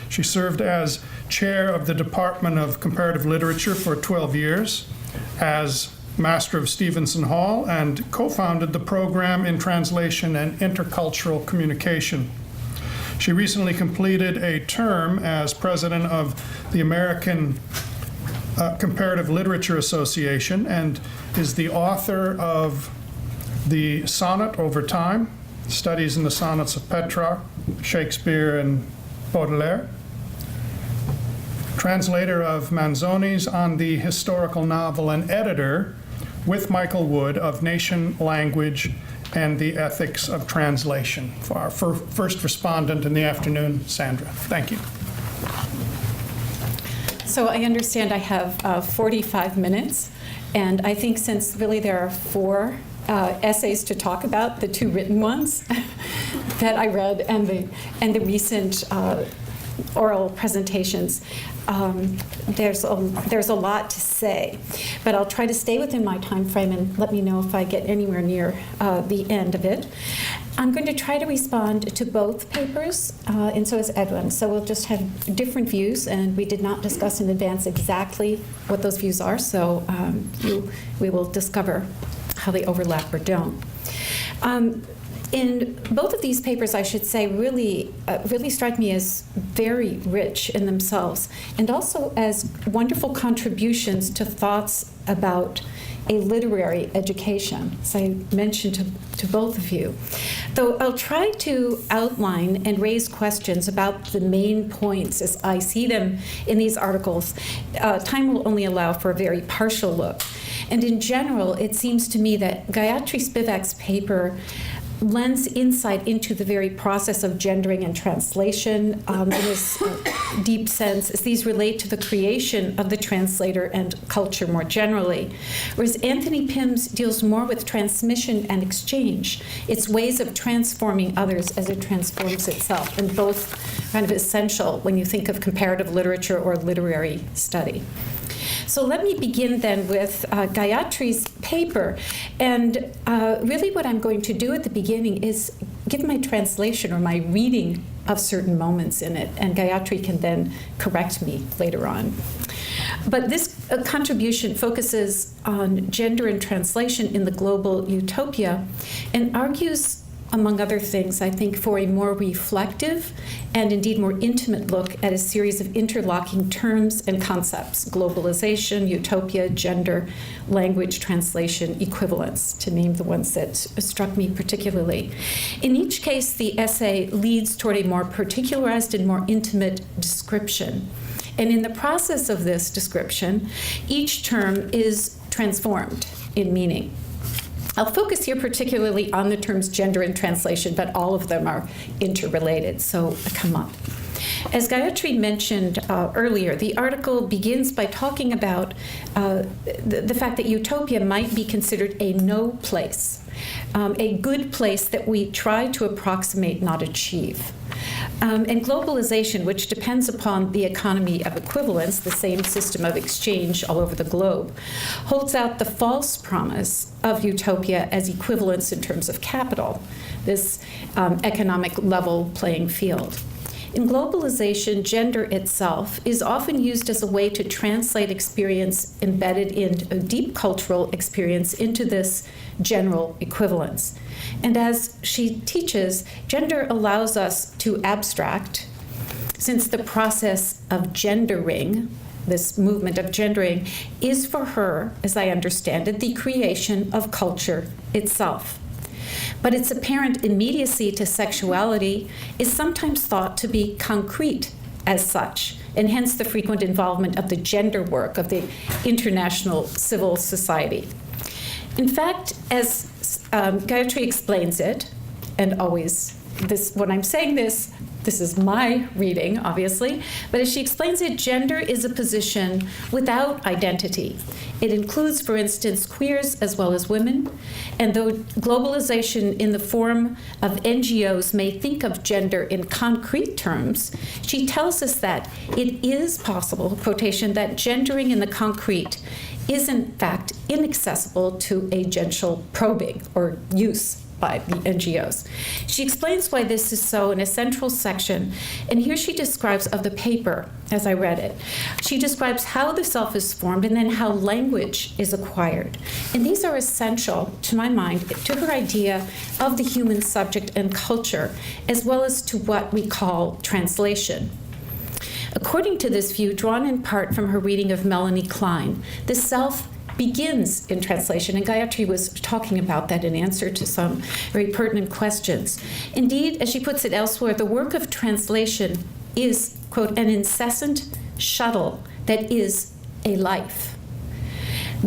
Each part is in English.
She served as chair of the Department of Comparative Literature for 12 years, as Master of Stevenson Hall, and co-founded the program in Translation and Intercultural Communication. She recently completed a term as president of the American Comparative Literature Association and is the author of the Sonnet Over Time, Studies in the Sonnets of Petrarch, Shakespeare, and Baudelaire, translator of Manzoni's On the Historical Novel, and editor with Michael Wood of Nation, Language, and the Ethics of Translation. For our first respondent in the afternoon, Sandra. Thank you. So I understand I have 45 minutes, and I think since really there are 4 essays to talk about, the 2 written ones that I read and the recent oral presentations, there's a lot to say, but I'll try to stay within my time frame and let me know if I get anywhere near the end of it. I'm going to try to respond to both papers, and so is Edwin. So we'll just have different views, and we did not discuss in advance exactly what those views are, so we will discover how they overlap or don't. In both of these papers, I should say, really strike me as very rich in themselves, and also as wonderful contributions to thoughts about a literary education, as I mentioned to both of you. Though I'll try to outline and raise questions about the main points as I see them in these articles. Time will only allow for a very partial look. And in general, it seems to me that Gayatri Spivak's paper lends insight into the very process of gendering and translation in this deep sense, as these relate to the creation of the translator and culture more generally. Whereas Anthony Pym's deals more with transmission and exchange, its ways of transforming others as it transforms itself, and both kind of essential when you think of comparative literature or literary study. So let me begin then with Gayatri's paper. And really what I'm going to do at the beginning is give my translation or my reading of certain moments in it, and Gayatri can then correct me later on. But this contribution focuses on gender and translation in the global utopia and argues, among other things, I think, for a more reflective and indeed more intimate look at a series of interlocking terms and concepts: globalization, utopia, gender, language, translation, equivalence, to name the ones that struck me particularly. In each case, the essay leads toward a more particularized and more intimate description. And in the process of this description, each term is transformed in meaning. I'll focus here particularly on the terms gender and translation, but all of them are interrelated, so come up. As Gayatri mentioned earlier, the article begins by talking about the fact that utopia might be considered a no place, a good place that we try to approximate, not achieve. And globalization, which depends upon the economy of equivalence, the same system of exchange all over the globe, holds out the false promise of utopia as equivalence in terms of capital, this economic level playing field. In globalization, gender itself is often used as a way to translate experience embedded in a deep cultural experience into this general equivalence. And as she teaches, gender allows us to abstract, since the process of gendering, this movement of gendering, is for her, as I understand it, the creation of culture itself. But its apparent immediacy to sexuality is sometimes thought to be concrete as such, and hence the frequent involvement of the gender work of the international civil society. In fact, as Gayatri explains it, and always when I'm saying this is my reading, obviously, but as she explains it, gender is a position without identity. It includes, for instance, queers as well as women, and though globalization in the form of NGOs may think of gender in concrete terms, she tells us that it is possible, quotation, that gendering in the concrete is in fact inaccessible to agential probing or use by the NGOs. She explains why this is so in a central section, and here she describes of the paper, as I read it. She describes how the self is formed and then how language is acquired. And these are essential, to my mind, to her idea of the human subject and culture, as well as to what we call translation. According to this view, drawn in part from her reading of Melanie Klein, the self begins in translation, and Gayatri was talking about that in answer to some very pertinent questions. Indeed, as she puts it elsewhere, the work of translation is, quote, an incessant shuttle that is a life.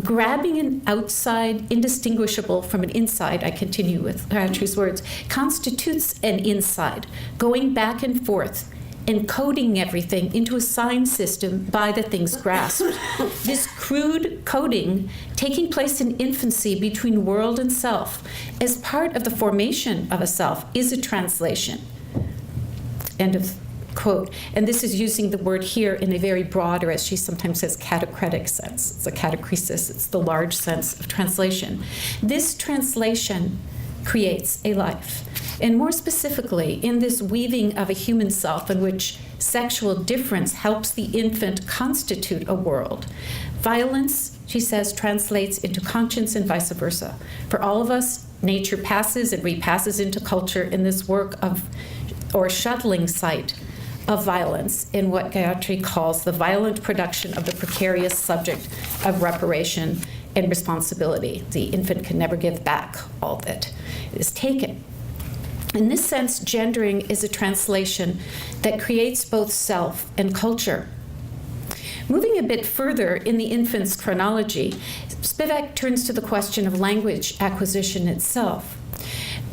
Grabbing an outside indistinguishable from an inside, I continue with Gayatri's words, constitutes an inside, going back and forth, encoding everything into a sign system by the things grasped. This crude coding taking place in infancy between world and self as part of the formation of a self is a translation. End of quote. And this is using the word here in a very broad, or as she sometimes says, catachretic sense. It's a catachresis. It's the large sense of translation. This translation creates a life. And more specifically, in this weaving of a human self in which sexual difference helps the infant constitute a world, violence, she says, translates into conscience and vice versa. For all of us, nature passes and repasses into culture in this work of, or shuttling site of violence in what Gayatri calls the violent production of the precarious subject of reparation and responsibility. The infant can never give back all that is taken. In this sense, gendering is a translation that creates both self and culture. Moving a bit further in the infant's chronology, Spivak turns to the question of language acquisition itself.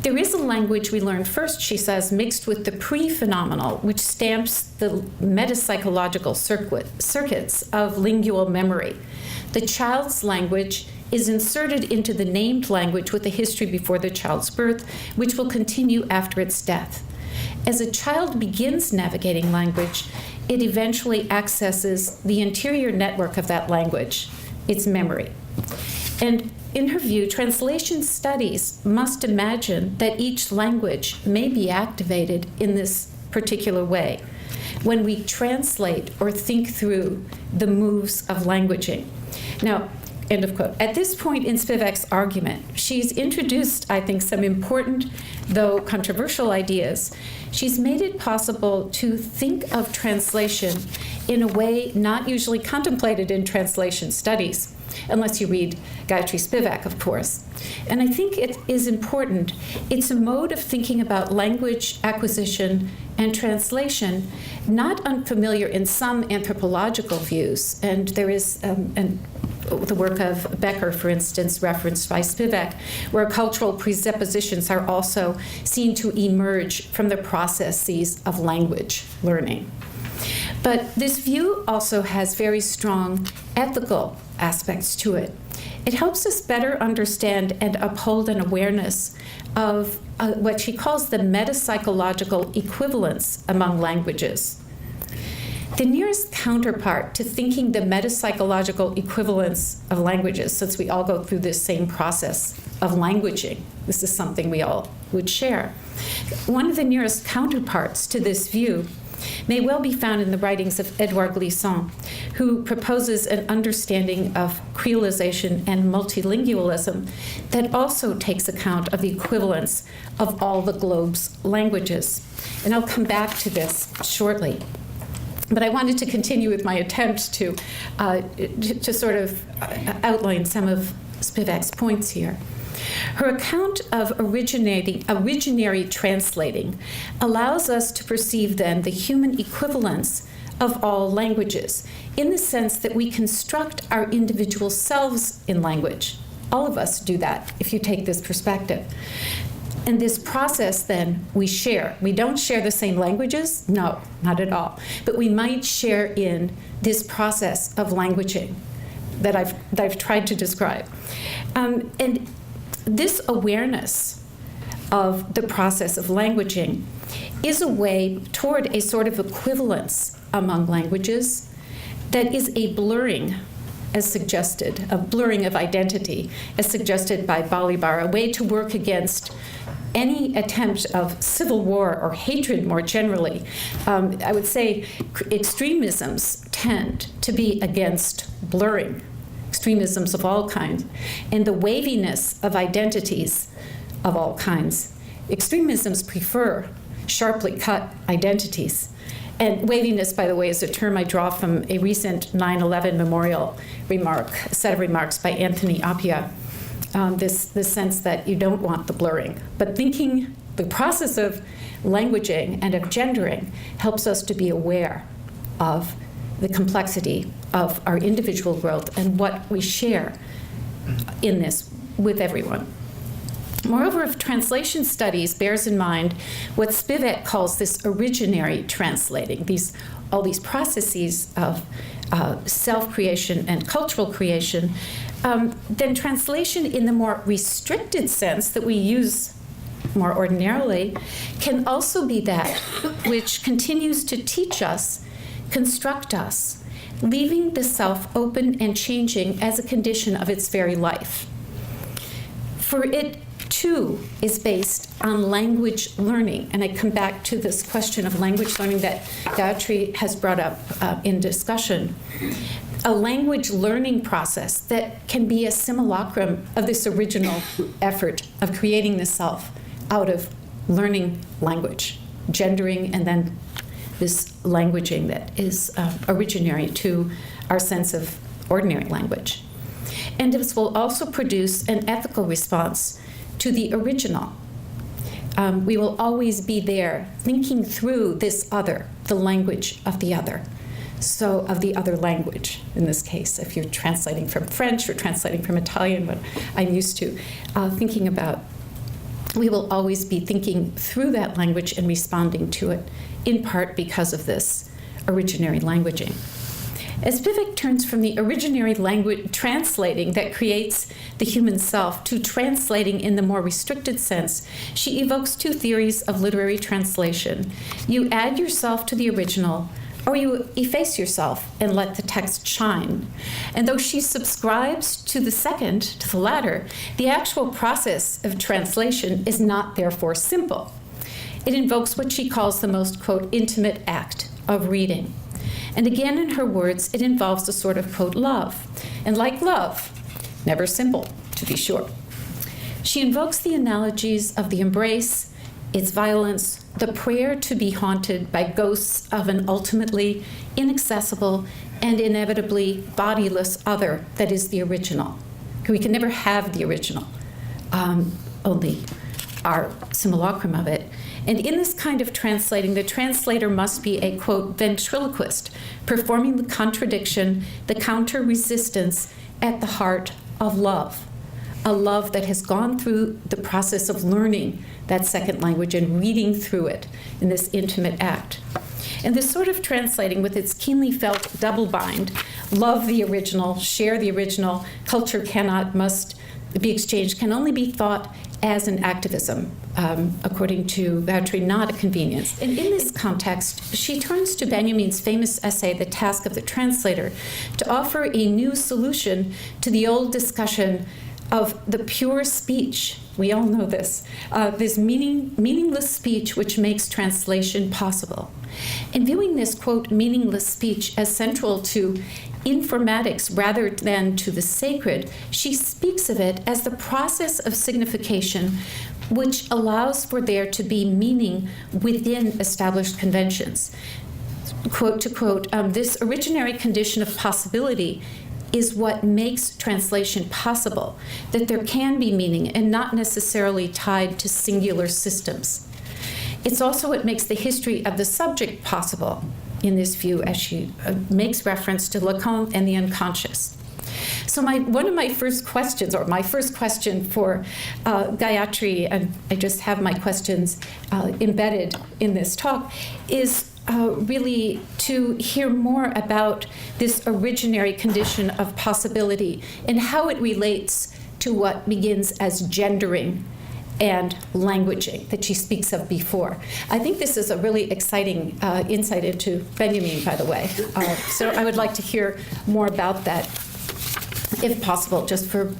There is a language we learn first, she says, mixed with the pre-phenomenal, which stamps the metapsychological circuits of lingual memory. The child's language is inserted into the named language with a history before the child's birth, which will continue after its death. As a child begins navigating language, it eventually accesses the interior network of that language, its memory. And in her view, translation studies must imagine that each language may be activated in this particular way when we translate or think through the moves of languaging. Now, end of quote. At this point in Spivak's argument, she's introduced, I think, some important, though controversial ideas. She's made it possible to think of translation in a way not usually contemplated in translation studies, unless you read Gayatri Spivak, of course. And I think it is important. It's a mode of thinking about language acquisition and translation, not unfamiliar in some anthropological views. And there is the work of Becker, for instance, referenced by Spivak, where cultural presuppositions are also seen to emerge from the processes of language learning. But this view also has very strong ethical aspects to it. It helps us better understand and uphold an awareness of what she calls the metapsychological equivalence among languages. The nearest counterpart to thinking the metapsychological equivalence of languages, since we all go through this same process of languaging, this is something we all would share. One of the nearest counterparts to this view may well be found in the writings of Edouard Glissant, who proposes an understanding of creolization and multilingualism that also takes account of the equivalence of all the globe's languages. And I'll come back to this shortly. But I wanted to continue with my attempt to sort of outline some of Spivak's points here. Her account of originary translating allows us to perceive then the human equivalence of all languages in the sense that we construct our individual selves in language. All of us do that if you take this perspective. And this process then we share. We don't share the same languages, no, not at all. But we might share in this process of languaging that I've tried to describe. And this awareness of the process of languaging is a way toward a sort of equivalence among languages that is a blurring, as suggested, a blurring of identity, as suggested by Balibar, a way to work against any attempt of civil war or hatred more generally. I would say extremisms tend to be against blurring, extremisms of all kinds, and the waviness of identities of all kinds. Extremisms prefer sharply cut identities. And waviness, by the way, is a term I draw from a recent 9/11 memorial a set of remarks by Anthony Appiah. This sense that you don't want the blurring. But thinking, the process of languaging and of gendering helps us to be aware of the complexity of our individual growth and what we share in this with everyone. Moreover, if translation studies bears in mind what Spivak calls this originary translating, all these processes of self-creation and cultural creation, then translation in the more restricted sense that we use more ordinarily can also be that which continues to teach us, construct us, leaving the self open and changing as a condition of its very life. For it, too, is based on language learning. And I come back to this question of language learning that Gayatri has brought up in discussion. A language learning process that can be a simulacrum of this original effort of creating the self out of learning language, gendering, and then this languaging that is originary to our sense of ordinary language. And this will also produce an ethical response to the original. We will always be there thinking through this other, the language of the other. So of the other language, in this case, if you're translating from French or translating from Italian, what I'm used to thinking about, we will always be thinking through that language and responding to it, in part because of this originary languaging. As Spivak turns from the originary language translating that creates the human self to translating in the more restricted sense, she evokes two theories of literary translation. You add yourself to the original, or you efface yourself and let the text shine. And though she subscribes to the second, to the latter, the actual process of translation is not therefore simple. It invokes what she calls the most, quote, intimate act of reading. And again, in her words, it involves a sort of, quote, love. And like love, never simple, to be sure. She invokes the analogies of the embrace, its violence, the prayer to be haunted by ghosts of an ultimately inaccessible and inevitably bodiless other that is the original. We can never have the original, only our simulacrum of it. And in this kind of translating, the translator must be a, quote, ventriloquist, performing the contradiction, the counter-resistance at the heart of love, a love that has gone through the process of learning that second language and reading through it in this intimate act. And this sort of translating with its keenly felt double bind, love the original, share the original, culture cannot, must be exchanged, can only be thought as an activism, according to Gayatri, not a convenience. And in this context, she turns to Benjamin's famous essay, The Task of the Translator, to offer a new solution to the old discussion of the pure speech. We all know this meaningless speech which makes translation possible. And viewing this, quote, meaningless speech as central to informatics rather than to the sacred, she speaks of it as the process of signification which allows for there to be meaning within established conventions. Quote to quote, this originary condition of possibility is what makes translation possible, that there can be meaning and not necessarily tied to singular systems. It's also what makes the history of the subject possible, in this view, as she makes reference to Lacan and the unconscious. So one of my first questions, or my first question for Gayatri, and I just have my questions embedded in this talk, is really to hear more about this originary condition of possibility and how it relates to what begins as gendering and languaging that she speaks of before. I think this is a really exciting insight into Benjamin, by the way. So I would like to hear more about that, if possible, just for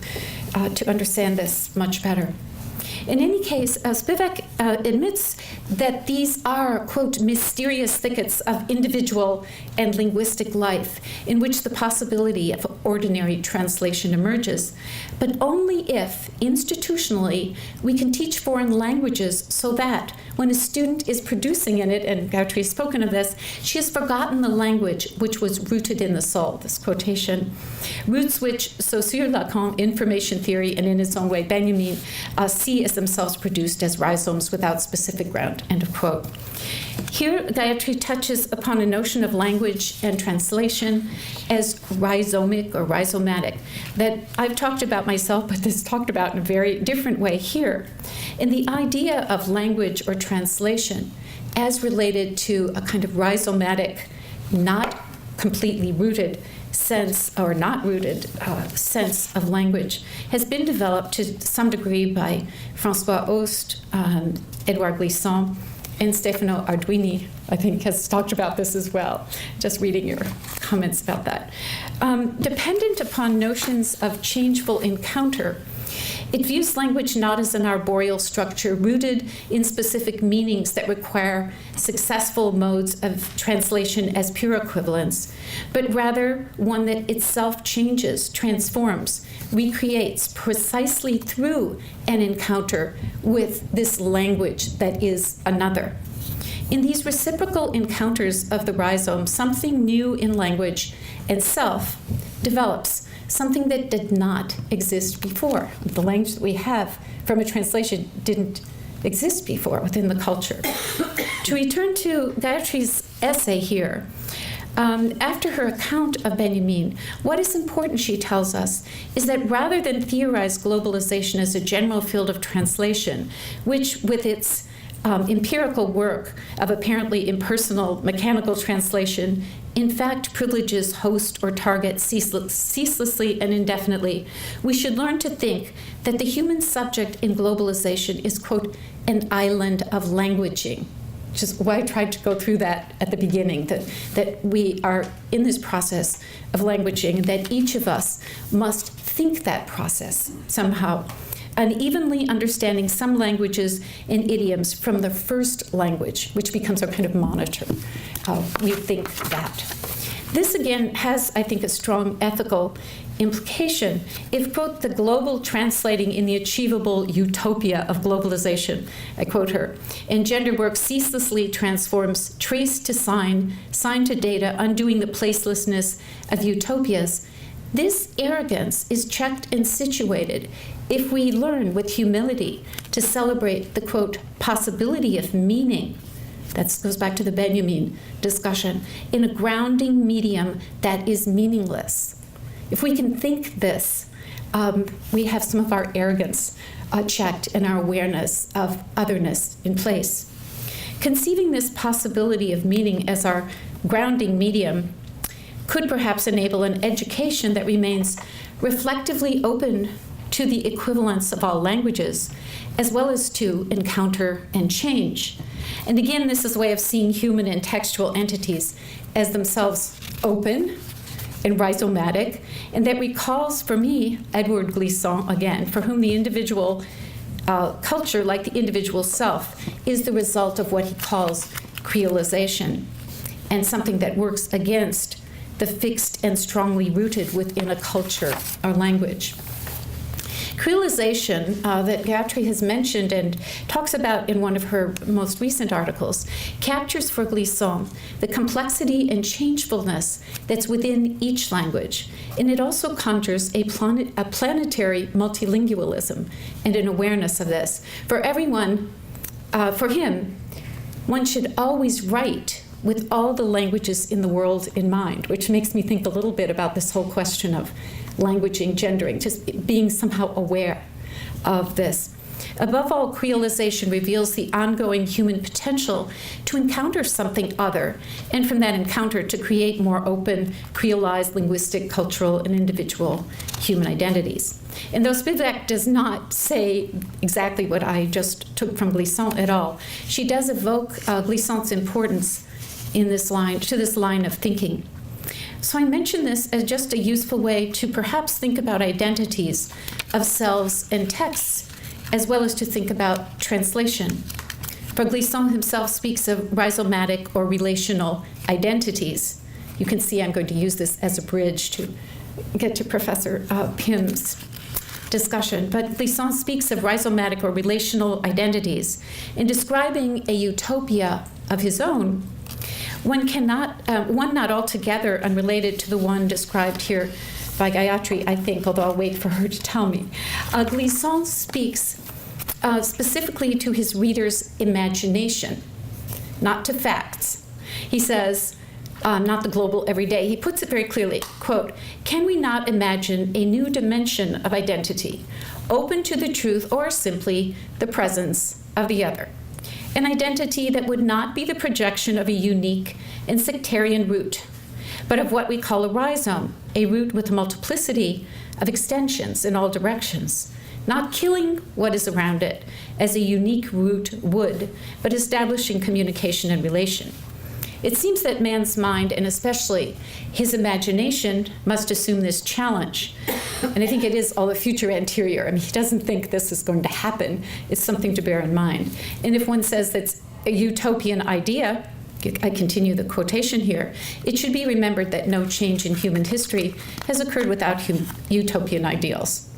to understand this much better. In any case, Spivak admits that these are, quote, mysterious thickets of individual and linguistic life in which the possibility of ordinary translation emerges, but only if, institutionally, we can teach foreign languages so that when a student is producing in it, and Gautry has spoken of this, she has forgotten the language which was rooted in the soul, this quotation, roots which Saussure, Lacan, information theory, and in its own way, Benjamin, see as themselves produced as rhizomes without specific ground, end of quote. Here, Gautry touches upon a notion of language and translation as rhizomic or rhizomatic that I've talked about myself, but this is talked about in a very different way here. And the idea of language or translation as related to a kind of rhizomatic, not completely rooted sense or not rooted sense of language has been developed to some degree by François Host, Edouard Glissant, and Stefano Arduini, I think, has talked about this as well, just reading your comments about that. Dependent upon notions of changeful encounter, it views language not as an arboreal structure rooted in specific meanings that require successful modes of translation as pure equivalents, but rather one that itself changes, transforms, recreates precisely through an encounter with this language that is another. In these reciprocal encounters of the rhizome, something new in language and self develops, something that did not exist before. The language that we have from a translation didn't exist before within the culture. To return to Gautry's essay here, after her account of Benjamin, what is important, she tells us, is that rather than theorize globalization as a general field of translation, which with its empirical work of apparently impersonal mechanical translation in fact privileges host or target ceaselessly and indefinitely, we should learn to think that the human subject in globalization is, quote, an island of languaging, which is why I tried to go through that at the beginning, that we are in this process of languaging, and that each of us must think that process somehow, unevenly understanding some languages and idioms from the first language, which becomes our kind of monitor. We think that. This, again, has, I think, a strong ethical implication if, quote, the global translating in the achievable utopia of globalization, I quote her, and gender work ceaselessly transforms trace to sign, sign to data, undoing the placelessness of utopias. This arrogance is checked and situated if we learn with humility to celebrate the, quote, possibility of meaning. That goes back to the Benjamin discussion, in a grounding medium that is meaningless. If we can think this, we have some of our arrogance checked and our awareness of otherness in place. Conceiving this possibility of meaning as our grounding medium could perhaps enable an education that remains reflectively open to the equivalence of all languages, as well as to encounter and change. And again, this is a way of seeing human and textual entities as themselves open and rhizomatic, and that recalls, for me, Edouard Glissant again, for whom the individual culture, like the individual self, is the result of what he calls creolization, and something that works against the fixed and strongly rooted within a culture or language. Creolization that Gautry has mentioned and talks about in one of her most recent articles captures for Glissant the complexity and changefulness that's within each language, and it also conjures a planetary multilingualism and an awareness of this. For everyone, for him, one should always write with all the languages in the world in mind, which makes me think a little bit about this whole question of languaging, gendering, just being somehow aware of this. Above all, creolization reveals the ongoing human potential to encounter something other, and from that encounter to create more open, creolized linguistic, cultural, and individual human identities. And though Spivak does not say exactly what I just took from Glissant at all, she does evoke Glissant's importance in this line, to this line of thinking. So I mention this as just a useful way to perhaps think about identities of selves and texts as well as to think about translation. For Glissant himself speaks of rhizomatic or relational identities. You can see I'm going to use this as a bridge to get to Professor Pym's discussion. But Glissant speaks of rhizomatic or relational identities. In describing a utopia of his own, one not altogether unrelated to the one described here by Gayatri, I think, although I'll wait for her to tell me. Glissant speaks specifically to his reader's imagination, not to facts. He says, not the global everyday. He puts it very clearly, quote, "Can we not imagine a new dimension of identity, open to the truth or simply the presence of the other? An identity that would not be the projection of a unique and sectarian root, but of what we call a rhizome, a root with a multiplicity of extensions in all directions, not killing what is around it as a unique root would, but establishing communication and relation. It seems that man's mind, and especially his imagination, must assume this challenge. And I think it is all the future anterior. I mean, he doesn't think this is going to happen. It's something to bear in mind. And if one says that's a utopian idea, I continue the quotation here, it should be remembered that no change in human history has occurred without utopian ideals.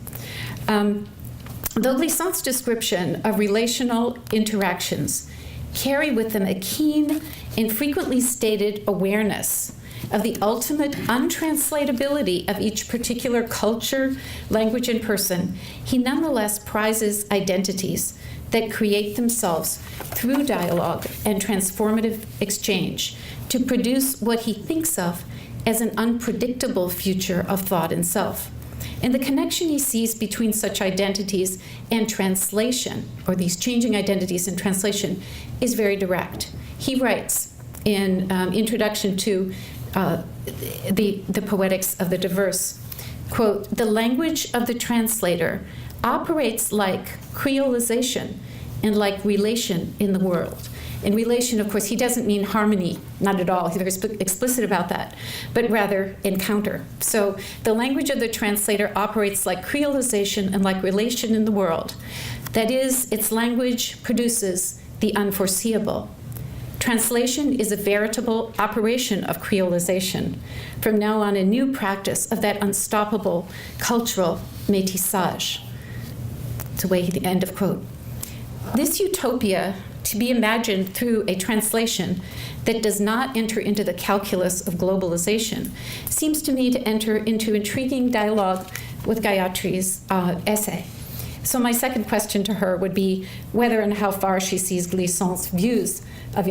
Though Glissant's description of relational interactions carry with them a keen and frequently stated awareness of the ultimate untranslatability of each particular culture, language, and person, he nonetheless prizes identities that create themselves through dialogue and transformative exchange to produce what he thinks of as an unpredictable future of thought and self. And the connection he sees between such identities and translation, or these changing identities and translation, is very direct. He writes in Introduction to the Poetics of the Diverse, quote, "The language of the translator operates like creolization and like relation in the world." In relation, of course, he doesn't mean harmony, not at all. He's very explicit about that, but rather encounter. So the language of the translator operates like creolization and like relation in the world. That is, its language produces the unforeseeable. Translation is a veritable operation of creolization. From now on, a new practice of that unstoppable cultural métissage. It's the end of quote. This utopia, to be imagined through a translation that does not enter into the calculus of globalization, seems to me to enter into intriguing dialogue with Gayatri's essay. So my second question to her would be whether and how far she sees Glissant's views of